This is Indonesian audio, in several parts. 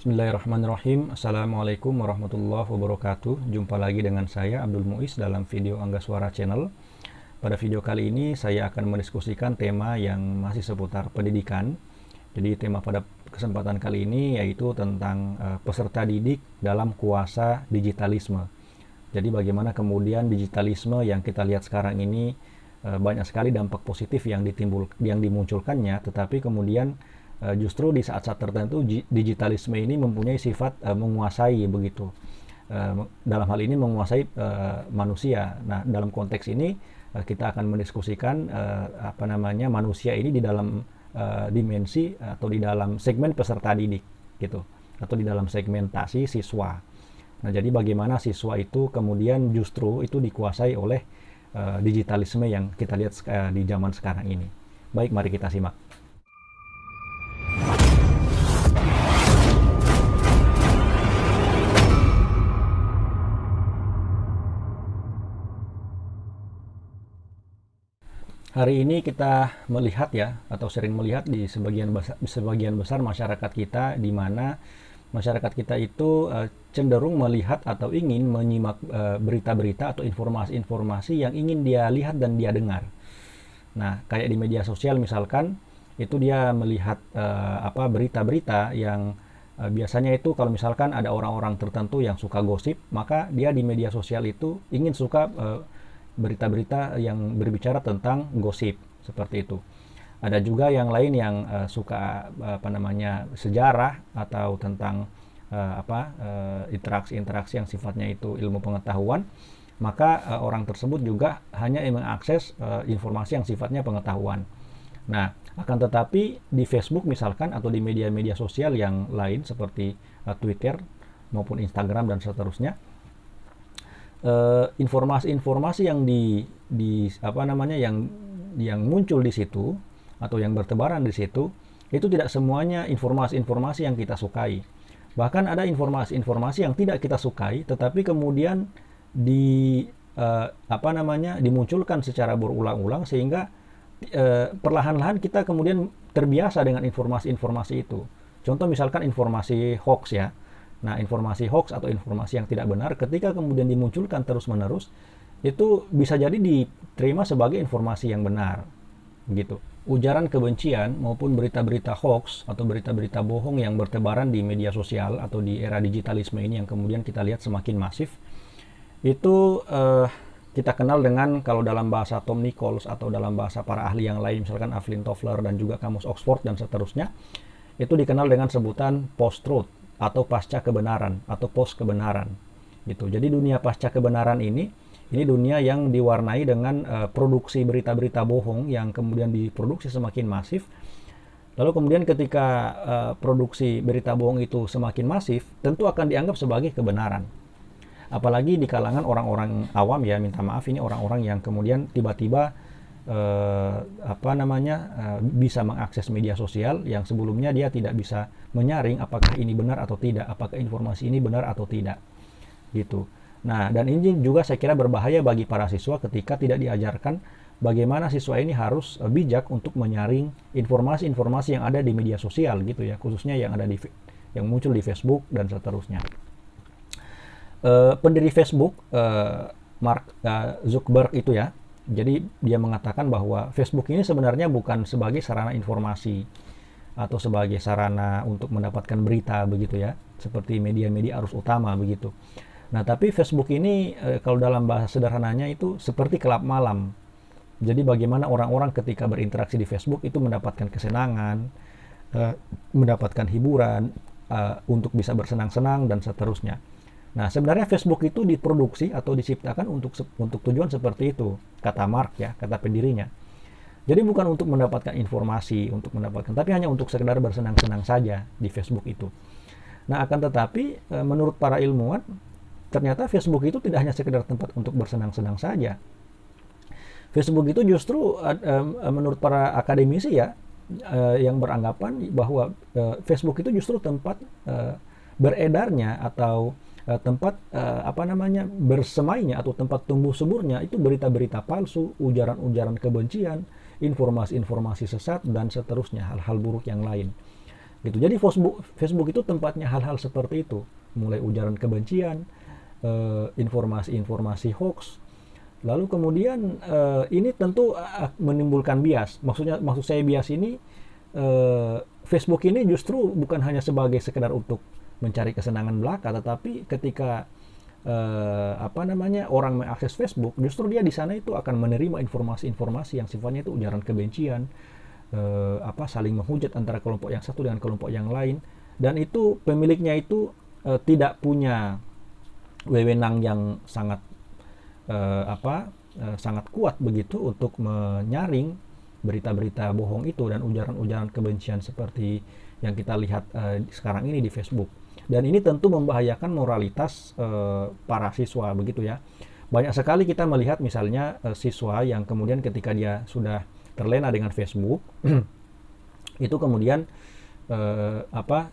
Bismillahirrahmanirrahim. Assalamualaikum warahmatullahi wabarakatuh. Jumpa lagi dengan saya Abdul Muiz dalam video Angga Suara Channel. Pada video kali ini saya akan mendiskusikan tema yang masih seputar pendidikan. Jadi tema pada kesempatan kali ini yaitu tentang peserta didik dalam kuasa digitalisme. Jadi bagaimana kemudian digitalisme yang kita lihat sekarang ini banyak sekali dampak positif yang dimunculkannya, tetapi kemudian justru di saat-saat tertentu digitalisme ini mempunyai sifat menguasai begitu. Dalam hal ini menguasai manusia. Nah, dalam konteks ini kita akan mendiskusikan manusia ini di dalam dimensi atau di dalam segmen peserta didik gitu, atau di dalam segmentasi siswa. Nah, jadi bagaimana siswa itu kemudian justru itu dikuasai oleh digitalisme yang kita lihat di zaman sekarang ini. Baik, mari kita simak. Hari ini kita melihat ya, atau sering melihat di sebagian besar masyarakat kita, di mana masyarakat kita itu cenderung melihat atau ingin menyimak berita-berita atau informasi-informasi yang ingin dia lihat dan dia dengar. Nah, kayak di media sosial misalkan, itu dia melihat berita-berita yang biasanya itu kalau misalkan ada orang-orang tertentu yang suka gosip, maka dia di media sosial itu ingin suka berita-berita yang berbicara tentang gosip seperti itu. Ada juga yang lain yang suka sejarah atau tentang interaksi-interaksi yang sifatnya itu ilmu pengetahuan, maka orang tersebut juga hanya mengakses informasi yang sifatnya pengetahuan. Nah, akan tetapi di Facebook misalkan atau di media-media sosial yang lain seperti Twitter maupun Instagram dan seterusnya, informasi-informasi yang muncul di situ atau yang bertebaran di situ itu tidak semuanya informasi-informasi yang kita sukai. Bahkan ada informasi-informasi yang tidak kita sukai tetapi kemudian dimunculkan secara berulang-ulang sehingga perlahan-lahan kita kemudian terbiasa dengan informasi-informasi itu. Contoh misalkan informasi hoax ya. Nah, informasi hoax atau informasi yang tidak benar ketika kemudian dimunculkan terus-menerus, itu bisa jadi diterima sebagai informasi yang benar. Gitu. Ujaran kebencian maupun berita-berita hoax atau berita-berita bohong yang bertebaran di media sosial atau di era digitalisme ini yang kemudian kita lihat semakin masif, itu kita kenal dengan, kalau dalam bahasa Tom Nichols atau dalam bahasa para ahli yang lain, misalkan Evelyn Toffler dan juga Kamus Oxford dan seterusnya, itu dikenal dengan sebutan post-truth atau pasca kebenaran atau post kebenaran gitu. Jadi dunia pasca kebenaran ini dunia yang diwarnai dengan produksi berita-berita bohong yang kemudian diproduksi semakin masif. Lalu kemudian ketika produksi berita bohong itu semakin masif, tentu akan dianggap sebagai kebenaran. Apalagi di kalangan orang-orang awam ya, minta maaf, ini orang-orang yang kemudian tiba-tiba bisa mengakses media sosial yang sebelumnya dia tidak bisa menyaring apakah ini benar atau tidak, apakah informasi ini benar atau tidak gitu. Nah, dan ini juga saya kira berbahaya bagi para siswa ketika tidak diajarkan bagaimana siswa ini harus bijak untuk menyaring informasi-informasi yang ada di media sosial gitu ya, khususnya yang muncul di Facebook dan seterusnya. Pendiri Facebook Mark Zuckerberg itu ya, jadi dia mengatakan bahwa Facebook ini sebenarnya bukan sebagai sarana informasi atau sebagai sarana untuk mendapatkan berita begitu ya, seperti media-media arus utama begitu. Nah, tapi Facebook ini kalau dalam bahasa sederhananya itu seperti kelab malam. Jadi bagaimana orang-orang ketika berinteraksi di Facebook itu mendapatkan kesenangan, mendapatkan hiburan, untuk bisa bersenang-senang dan seterusnya. Nah, sebenarnya Facebook itu diproduksi atau diciptakan untuk tujuan seperti itu, kata Mark ya, kata pendirinya. Jadi bukan untuk mendapatkan informasi, tapi hanya untuk sekedar bersenang-senang saja di Facebook itu. Nah, akan tetapi menurut para ilmuwan, ternyata Facebook itu tidak hanya sekedar tempat untuk bersenang-senang saja. Facebook itu justru menurut para akademisi ya, yang beranggapan bahwa Facebook itu justru tempat beredarnya atau tempat bersemainya atau tempat tumbuh suburnya itu berita-berita palsu, ujaran-ujaran kebencian, informasi-informasi sesat dan seterusnya, hal-hal buruk yang lain. gitu. Jadi Facebook itu tempatnya hal-hal seperti itu, mulai ujaran kebencian, informasi-informasi hoax. Lalu kemudian ini tentu menimbulkan bias. Maksud saya bias ini, Facebook ini justru bukan hanya sebagai sekedar untuk mencari kesenangan belaka, tetapi ketika orang mengakses Facebook, justru dia di sana itu akan menerima informasi-informasi yang sifatnya itu ujaran kebencian, saling menghujat antara kelompok yang satu dengan kelompok yang lain, dan itu pemiliknya itu tidak punya wewenang yang sangat kuat begitu untuk menyaring berita-berita bohong itu dan ujaran-ujaran kebencian seperti yang kita lihat sekarang ini di Facebook. Dan ini tentu membahayakan moralitas para siswa begitu ya. Banyak sekali kita melihat misalnya siswa yang kemudian ketika dia sudah terlena dengan Facebook itu kemudian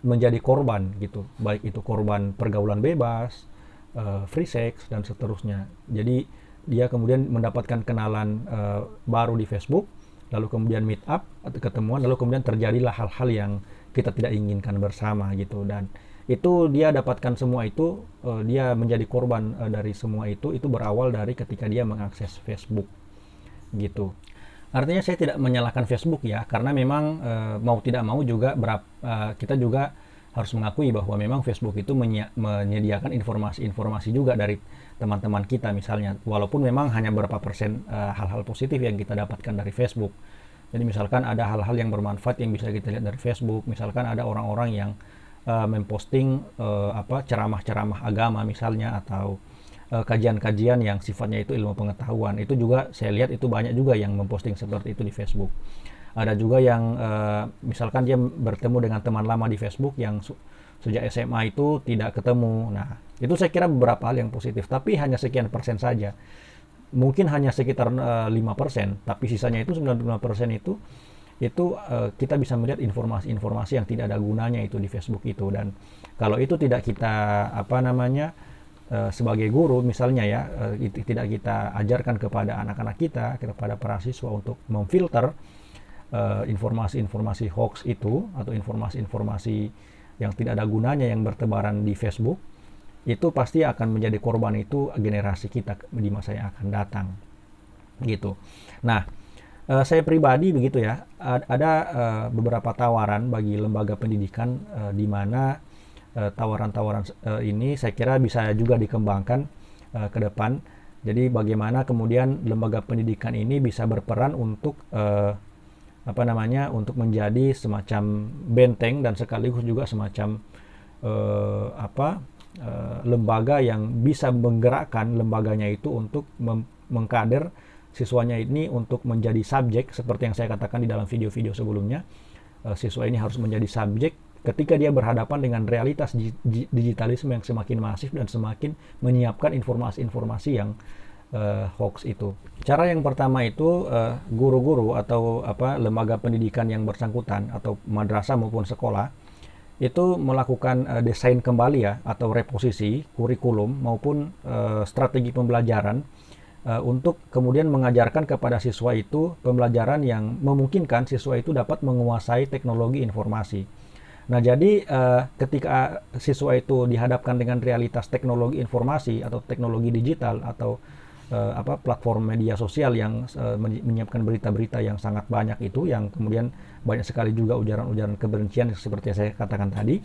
menjadi korban gitu, baik itu korban pergaulan bebas, free sex dan seterusnya. Jadi dia kemudian mendapatkan kenalan baru di Facebook, lalu kemudian meet up atau ketemuan, lalu kemudian terjadilah hal-hal yang kita tidak inginkan bersama gitu, dan itu dia dapatkan semua itu, dia menjadi korban dari semua itu berawal dari ketika dia mengakses Facebook gitu. Artinya saya tidak menyalahkan Facebook ya, karena memang mau tidak mau juga kita juga harus mengakui bahwa memang Facebook itu menyediakan informasi-informasi juga dari teman-teman kita misalnya, walaupun memang hanya berapa persen hal-hal positif yang kita dapatkan dari Facebook. Jadi misalkan ada hal-hal yang bermanfaat yang bisa kita lihat dari Facebook, misalkan ada orang-orang yang memposting ceramah-ceramah agama misalnya, atau kajian-kajian yang sifatnya itu ilmu pengetahuan, itu juga saya lihat itu banyak juga yang memposting seperti itu di Facebook. Ada juga yang misalkan dia bertemu dengan teman lama di Facebook yang sejak SMA itu tidak ketemu. Nah, itu saya kira beberapa hal yang positif, tapi hanya sekian persen saja. Mungkin hanya sekitar 5%, tapi sisanya itu 95% itu kita bisa melihat informasi-informasi yang tidak ada gunanya itu di Facebook itu. Dan kalau itu tidak kita sebagai guru misalnya ya, tidak kita ajarkan kepada anak-anak kita, kepada para siswa untuk memfilter informasi-informasi hoax itu atau informasi-informasi yang tidak ada gunanya yang bertebaran di Facebook, itu pasti akan menjadi korban itu generasi kita di masa yang akan datang gitu. Nah, saya pribadi begitu ya, ada beberapa tawaran bagi lembaga pendidikan di mana tawaran-tawaran ini saya kira bisa juga dikembangkan ke depan. Jadi bagaimana kemudian lembaga pendidikan ini bisa berperan untuk untuk menjadi semacam benteng dan sekaligus juga semacam lembaga yang bisa menggerakkan lembaganya itu untuk mengkader siswanya ini untuk menjadi subjek, seperti yang saya katakan di dalam video-video sebelumnya. Siswa ini harus menjadi subjek ketika dia berhadapan dengan realitas digitalisme yang semakin masif dan semakin menyiapkan informasi-informasi yang hoax itu. Cara yang pertama itu guru-guru atau lembaga pendidikan yang bersangkutan atau madrasah maupun sekolah itu melakukan desain kembali ya, atau reposisi kurikulum maupun strategi pembelajaran untuk kemudian mengajarkan kepada siswa itu pembelajaran yang memungkinkan siswa itu dapat menguasai teknologi informasi. Nah, jadi ketika siswa itu dihadapkan dengan realitas teknologi informasi atau teknologi digital atau platform media sosial yang menyiapkan berita-berita yang sangat banyak itu, yang kemudian banyak sekali juga ujaran-ujaran kebencian seperti yang saya katakan tadi,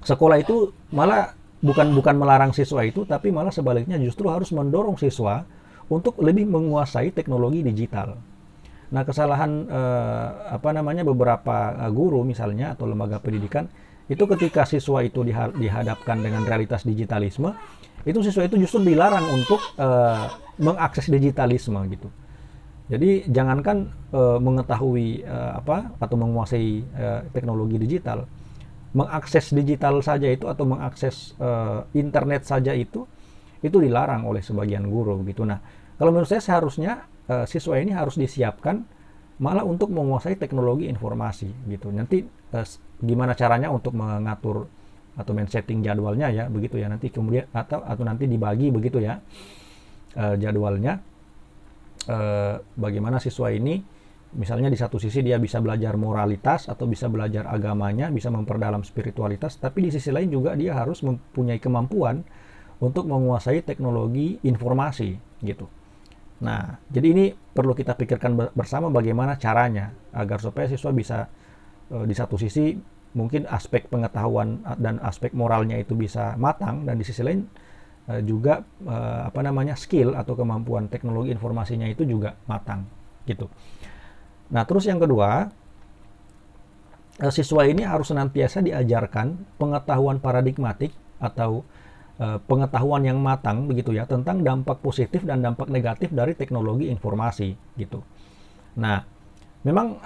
sekolah itu malah bukan melarang siswa itu, tapi malah sebaliknya justru harus mendorong siswa untuk lebih menguasai teknologi digital. Nah, kesalahan beberapa guru misalnya atau lembaga pendidikan itu ketika siswa itu dihadapkan dengan realitas digitalisme, itu siswa itu justru dilarang untuk mengakses digitalisme gitu. Jadi jangankan mengetahui atau menguasai teknologi digital, mengakses digital saja itu atau mengakses internet saja itu dilarang oleh sebagian guru gitu. Nah, kalau menurut saya seharusnya siswa ini harus disiapkan malah untuk menguasai teknologi informasi gitu. Nanti gimana caranya untuk mengatur atau men-setting jadwalnya ya begitu ya, nanti kemudian atau nanti dibagi begitu ya jadwalnya, bagaimana siswa ini Misalnya di satu sisi dia bisa belajar moralitas atau bisa belajar agamanya, bisa memperdalam spiritualitas, tapi di sisi lain juga dia harus mempunyai kemampuan untuk menguasai teknologi informasi gitu. Nah, jadi ini perlu kita pikirkan bersama bagaimana caranya agar supaya siswa bisa di satu sisi mungkin aspek pengetahuan dan aspek moralnya itu bisa matang, dan di sisi lain juga skill atau kemampuan teknologi informasinya itu juga matang gitu. Nah, terus yang kedua, siswa ini harus senantiasa diajarkan pengetahuan paradigmatik atau pengetahuan yang matang begitu ya tentang dampak positif dan dampak negatif dari teknologi informasi gitu. Nah, memang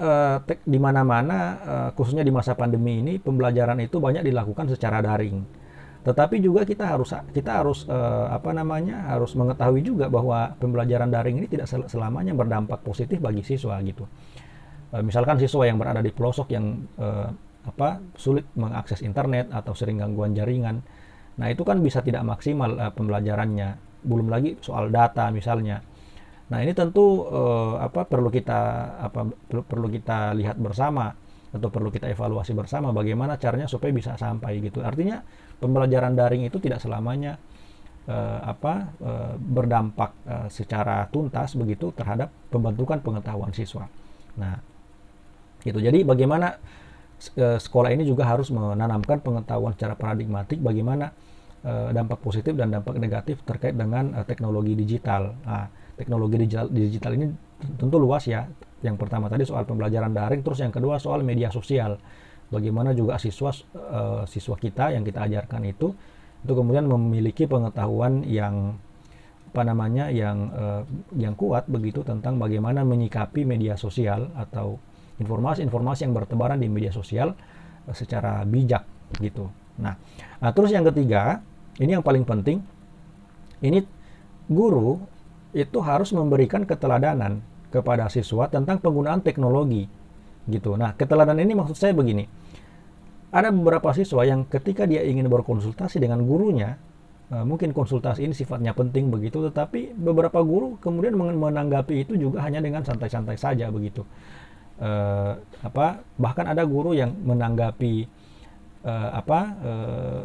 di mana-mana khususnya di masa pandemi ini pembelajaran itu banyak dilakukan secara daring. Tetapi juga kita harus harus mengetahui juga bahwa pembelajaran daring ini tidak selamanya berdampak positif bagi siswa gitu. Misalkan siswa yang berada di pelosok yang sulit mengakses internet atau sering gangguan jaringan, nah itu kan bisa tidak maksimal pembelajarannya. Belum lagi soal data misalnya. Nah ini tentu perlu kita lihat bersama atau perlu kita evaluasi bersama bagaimana caranya supaya bisa sampai gitu. Artinya pembelajaran daring itu tidak selamanya berdampak secara tuntas begitu terhadap pembentukan pengetahuan siswa. Nah, gitu. Jadi bagaimana sekolah ini juga harus menanamkan pengetahuan secara paradigmatik bagaimana dampak positif dan dampak negatif terkait dengan teknologi digital. Nah, teknologi digital ini tentu luas ya. Yang pertama tadi soal pembelajaran daring, terus yang kedua soal media sosial. Bagaimana juga siswa kita yang kita ajarkan itu kemudian memiliki pengetahuan yang yang kuat begitu tentang bagaimana menyikapi media sosial atau informasi-informasi yang bertebaran di media sosial secara bijak gitu. Nah, terus yang ketiga, ini yang paling penting, ini guru itu harus memberikan keteladanan kepada siswa tentang penggunaan teknologi gitu. Nah, keteladanan ini maksud saya begini. Ada beberapa siswa yang ketika dia ingin berkonsultasi dengan gurunya, mungkin konsultasi ini sifatnya penting begitu, tetapi beberapa guru kemudian menanggapi itu juga hanya dengan santai-santai saja begitu. Bahkan ada guru yang menanggapi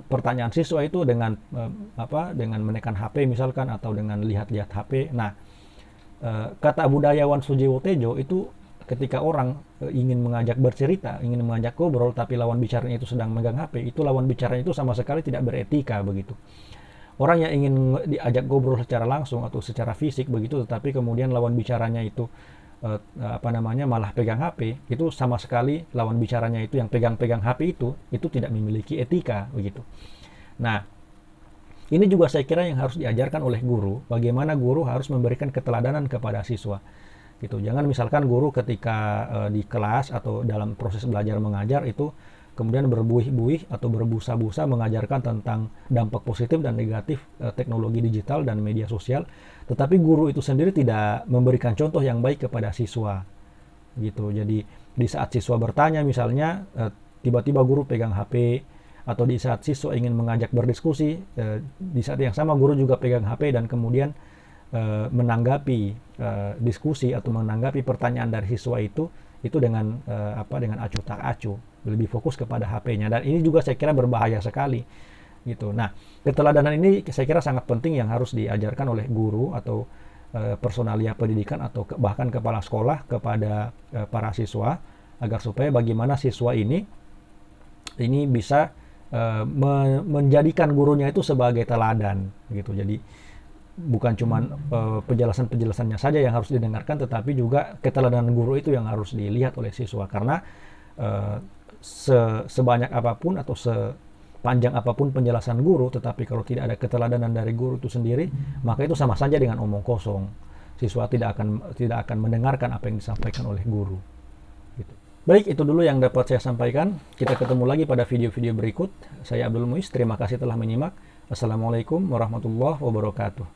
pertanyaan siswa itu dengan menekan HP misalkan atau dengan lihat-lihat HP. Nah, kata budayawan Sujiwo Tejo itu ketika orang ingin mengajak bercerita, ingin mengajak ngobrol tapi lawan bicaranya itu sedang megang HP, itu lawan bicaranya itu sama sekali tidak beretika begitu. Orang yang ingin diajak ngobrol secara langsung atau secara fisik begitu, tetapi kemudian lawan bicaranya itu malah pegang HP, itu sama sekali lawan bicaranya itu yang pegang-pegang HP itu tidak memiliki etika begitu. Nah, ini juga saya kira yang harus diajarkan oleh guru, bagaimana guru harus memberikan keteladanan kepada siswa. Gitu. Jangan misalkan guru ketika di kelas atau dalam proses belajar mengajar itu kemudian berbuih-buih atau berbusa-busa mengajarkan tentang dampak positif dan negatif teknologi digital dan media sosial, tetapi guru itu sendiri tidak memberikan contoh yang baik kepada siswa. Gitu. Jadi di saat siswa bertanya misalnya tiba-tiba guru pegang HP, atau di saat siswa ingin mengajak berdiskusi, di saat yang sama guru juga pegang HP dan kemudian menanggapi diskusi atau menanggapi pertanyaan dari siswa itu dengan acuh tak acuh, lebih fokus kepada HP-nya, dan ini juga saya kira berbahaya sekali gitu. Nah, keteladanan ini saya kira sangat penting yang harus diajarkan oleh guru atau personalia pendidikan atau bahkan kepala sekolah kepada para siswa agar supaya bagaimana siswa ini bisa menjadikan gurunya itu sebagai teladan gitu. Jadi bukan cuma penjelasan-penjelasannya saja yang harus didengarkan, tetapi juga keteladanan guru itu yang harus dilihat oleh siswa, karena sebanyak apapun atau sepanjang apapun penjelasan guru, tetapi kalau tidak ada keteladanan dari guru itu sendiri, maka itu sama saja dengan omong kosong. Siswa tidak akan mendengarkan apa yang disampaikan oleh guru. Gitu. Baik, itu dulu yang dapat saya sampaikan. Kita ketemu lagi pada video-video berikut. Saya Abdul Muiz, terima kasih telah menyimak. Assalamualaikum warahmatullahi wabarakatuh.